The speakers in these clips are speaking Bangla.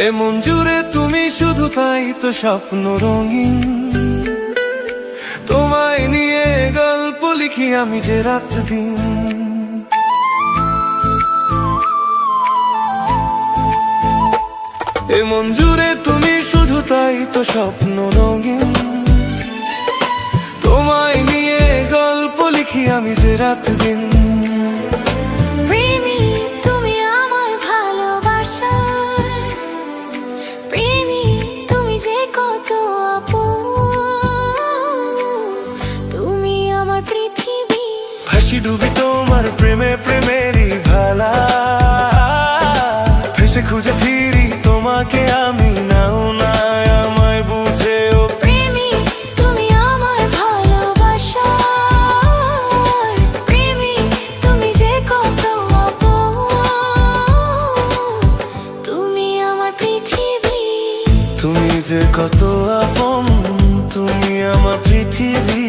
এ মন জুড়ে তুমি শুধু, তাই তো স্বপ্ন রঙিন। তোমায় নিয়ে গল্প লিখি আমি যে রাত দিন। এ মন জুড়ে তুমি শুধু, তাই তো স্বপ্ন রঙিন। তোমায় নিয়ে গল্প লিখি আমি যে রাত দিন। প্রেমী তুমি আমার ভালোবাসা, প্রেমী তুমি যে কত আপন, তুমি আমার পৃথিবী। ভাসি ডুবি তোমার প্রেমে, প্রেমেরই ভালা ভেসে খুঁজে ফিরি তোমাকে আমি, নাও না আমায় বুঝেও। প্রেমী তুমি আমার ভালোবাসা, প্রেমী তুমি যে কত আপন, তুমি আমার পৃথিবী। তুমি যে কত আপন, তুমি আমার পৃথিবী।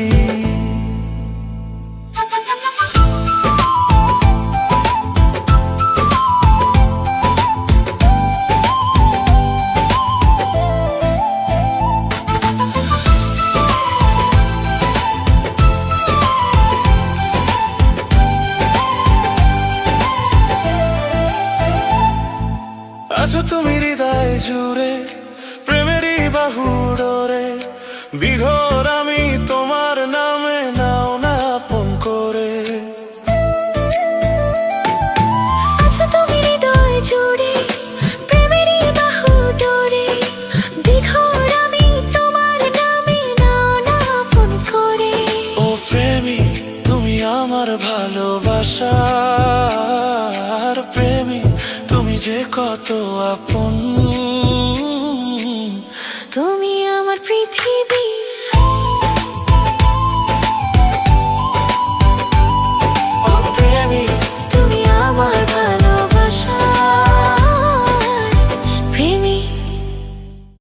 আছো তুমি হৃদয় জুড়ে, প্রেমেরই বাহু ডোরে, বিঘোর আমি তোমার নামে, নাও না আপন করে। আছো তুমি হৃদয় জুড়ে, প্রেমেরই বাহু ডোরে, বিঘোর আমি তোমার নামে, নাও না আপন করে। ও প্রেমী তুমি আমার ভালোবাসার প্রেমী, তুমি যে কত আপন, তুমি আমার পৃথিবী।